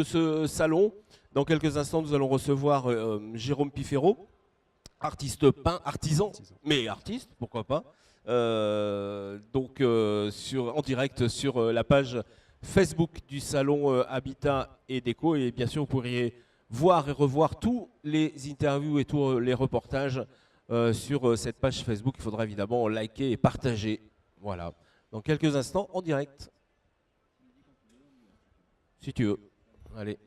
De ce salon. Dans quelques instants, nous allons recevoir Jérôme Piffero, artiste peint, artisan, mais artiste, pourquoi pas. En direct sur la page Facebook du salon Habitat et Déco. Et bien sûr, vous pourriez voir et revoir tous les interviews et tous les reportages sur cette page Facebook. Il faudra évidemment liker et partager. Voilà. Dans quelques instants, en direct. Si tu veux. Allez.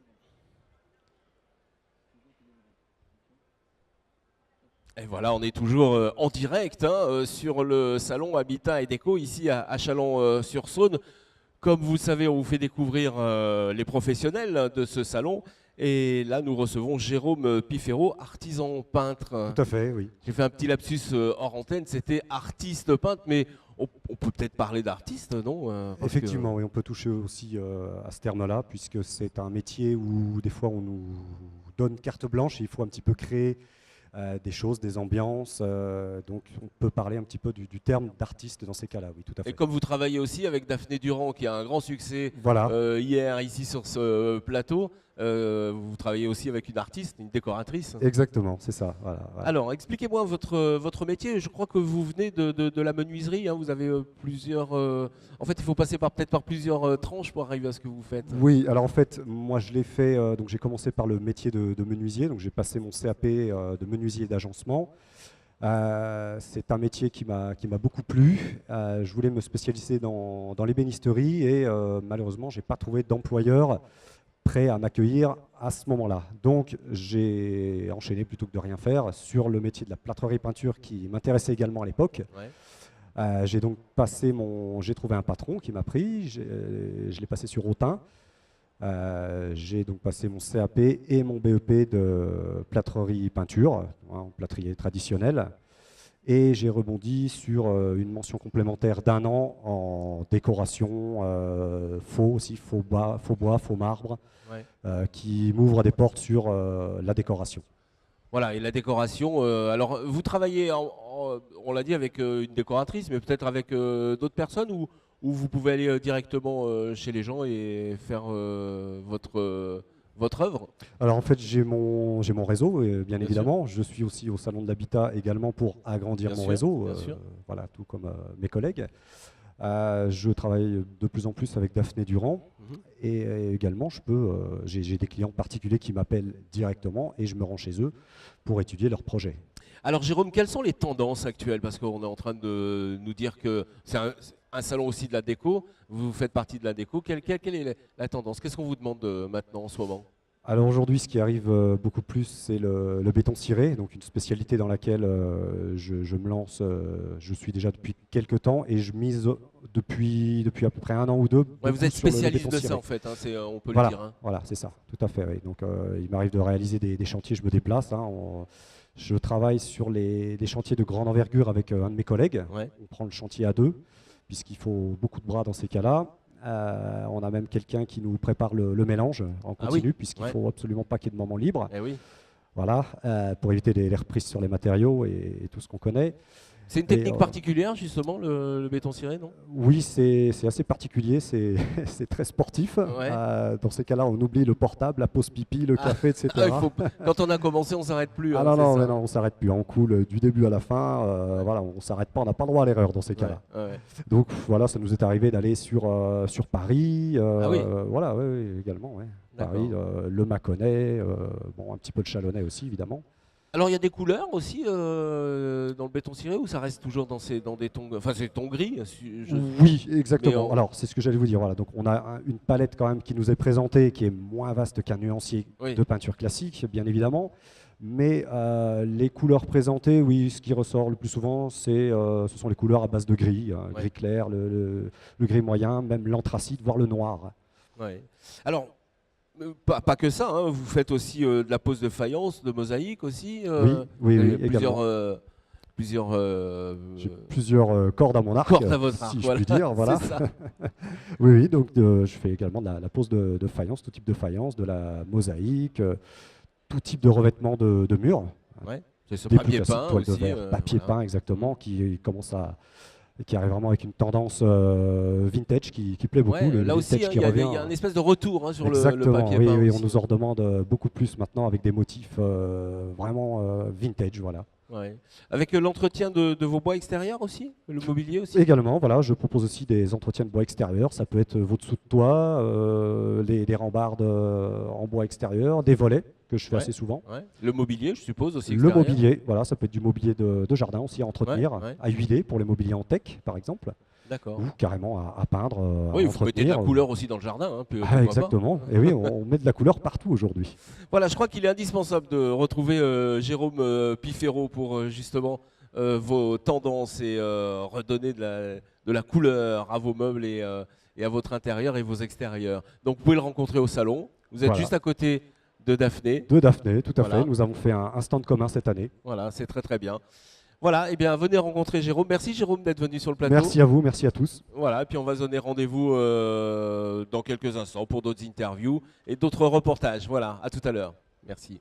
Et voilà, on est toujours en direct sur le salon Habitat et Déco ici à Chalon-sur-Saône. Comme vous le savez, on vous fait découvrir les professionnels de ce salon. Et là, nous recevons Jérôme Piffero, artisan peintre. Tout à fait, oui. J'ai fait un petit lapsus hors antenne, c'était artiste peintre, mais on peut peut-être parler d'artiste, non? Effectivement, oui, on peut toucher aussi à ce terme-là, puisque c'est un métier où des fois on nous donne carte blanche et il faut un petit peu créer des choses, des ambiances. Donc on peut parler un petit peu du terme d'artiste dans ces cas-là, oui, tout à fait. Et comme vous travaillez aussi avec Daphné Durand, qui a un grand succès voilà. Hier ici sur ce plateau, vous travaillez aussi avec une artiste, une décoratrice. Exactement, c'est ça. Voilà. Alors, expliquez-moi votre métier. Je crois que vous venez de la menuiserie. Hein. Vous avez plusieurs... En fait, il faut passer peut-être par plusieurs tranches pour arriver à ce que vous faites. Oui, alors en fait, moi je l'ai fait, donc j'ai commencé par le métier de menuisier, donc j'ai passé mon CAP de menuisier et d'agencement. C'est un métier qui m'a beaucoup plu. Je voulais me spécialiser dans l'ébénisterie et malheureusement, je n'ai pas trouvé d'employeur prêt à m'accueillir à ce moment-là. Donc j'ai enchaîné plutôt que de rien faire sur le métier de la plâtrerie peinture qui m'intéressait également à l'époque. Ouais. J'ai donc j'ai trouvé un patron qui m'a pris, je l'ai passé sur Autun. J'ai donc passé mon CAP et mon BEP de plâtrerie peinture, hein, plâtrier traditionnel. Et j'ai rebondi sur une mention complémentaire d'1 an en décoration, faux bois, faux marbre, ouais. Qui m'ouvre des portes sur la décoration. Voilà, et la décoration, alors vous travaillez, on l'a dit, avec une décoratrice, mais peut-être avec d'autres personnes ou vous pouvez aller directement chez les gens et faire votre œuvre? Alors en fait, j'ai mon réseau, bien évidemment. Sûr. Je suis aussi au Salon de l'Habitat également pour agrandir mon réseau, voilà, tout comme mes collègues. Je travaille de plus en plus avec Daphné Durand et également j'ai des clients particuliers qui m'appellent directement et je me rends chez eux pour étudier leurs projets. Alors Jérôme, quelles sont les tendances actuelles? Parce qu'on est en train de nous dire que c'est un salon aussi de la déco, vous faites partie de la déco. Quelle est la tendance? Qu'est-ce qu'on vous demande maintenant en ce moment? Alors aujourd'hui, ce qui arrive beaucoup plus, c'est le béton ciré, donc une spécialité dans laquelle je me lance, je suis déjà depuis quelques temps et je mise depuis à peu près 1 an ou 2. Ouais, vous êtes spécialiste de ça en fait, hein, on peut voilà, le dire. Hein. Voilà, c'est ça, tout à fait. Oui. Donc il m'arrive de réaliser des chantiers, je me déplace. Hein, je travaille sur des chantiers de grande envergure avec un de mes collègues. Ouais. On prend le chantier à 2, puisqu'il faut beaucoup de bras dans ces cas-là. On a même quelqu'un qui nous prépare le mélange en continu, puisqu'il ne faut absolument pas qu'il y ait de moment libre. Eh oui. Voilà, pour éviter les reprises sur les matériaux et tout ce qu'on connaît. C'est une technique particulière, justement, le béton ciré, non? Oui, c'est assez particulier, c'est très sportif. Ouais. Dans ces cas-là, on oublie le portable, la pause pipi, le café, etc. Quand on a commencé, on ne s'arrête plus. Ah non, on ne s'arrête plus. On coule du début à la fin. Voilà, on ne s'arrête pas, on n'a pas le droit à l'erreur dans ces cas-là. Ouais. Donc voilà, ça nous est arrivé d'aller sur Paris. Voilà, également. Ouais. Paris, le Mâconnais, bon, un petit peu de Chalonnais aussi, évidemment. Alors il y a des couleurs aussi dans le béton ciré ou ça reste toujours dans des tons, enfin c'est tons gris? Oui, exactement. Alors c'est ce que j'allais vous dire. Voilà. Donc on a une palette quand même qui nous est présentée, qui est moins vaste qu'un nuancier de peinture classique, bien évidemment. Mais les couleurs présentées, oui, ce qui ressort le plus souvent, ce sont les couleurs à base de gris, gris clair, le gris moyen, même l'anthracite, voire le noir. Ouais. Alors. Pas que ça, hein. Vous faites aussi de la pose de faïence, de mosaïque aussi. Oui, J'ai plusieurs cordes à mon arc, si je puis dire. Voilà. oui, donc je fais également de la pose de faïence, tout type de faïence, de la mosaïque, tout type de revêtement de murs. Ouais. C'est ce papier peint aussi. Papier peint, exactement, qui commence et qui arrive vraiment avec une tendance vintage qui plaît beaucoup. Ouais, Le là aussi, vintage hein, qui il revient. y a un espèce de retour, hein, sur le Exactement, papier oui, peint oui, on aussi. nous en redemande beaucoup plus maintenant avec des motifs vraiment vintage, voilà. Ouais. Avec l'entretien de vos bois extérieurs aussi, le mobilier aussi. Également, voilà, je propose aussi des entretiens de bois extérieur. Ça peut être vos dessous de toit, les rambardes en bois extérieur, des volets que je fais Ouais, assez souvent. ouais. Le mobilier, je suppose aussi Le extérieur. mobilier, voilà, ça peut être du mobilier de jardin aussi à entretenir, Ouais, ouais. à huiler pour les mobiliers en tech par exemple, D'accord. ou carrément à peindre, Oui, à vous mettez de la entretenir. couleur aussi dans le jardin, hein, Ah, pourquoi pas. exactement, et oui, on met de la couleur partout aujourd'hui. Voilà, je crois qu'il est indispensable de retrouver Jérôme Piffero pour justement vos tendances et redonner de la couleur à vos meubles et à votre intérieur et vos extérieurs. Donc vous pouvez le rencontrer au salon. Vous êtes Voilà. juste à côté de Daphné. De Daphné, tout à Voilà. fait. Nous avons fait un stand commun cette année. Voilà, c'est très très bien. Voilà, et bien venez rencontrer Jérôme. Merci Jérôme d'être venu sur le plateau. Merci à vous, merci à tous. Voilà, et puis on va se donner rendez-vous dans quelques instants pour d'autres interviews et d'autres reportages. Voilà, à tout à l'heure. Merci.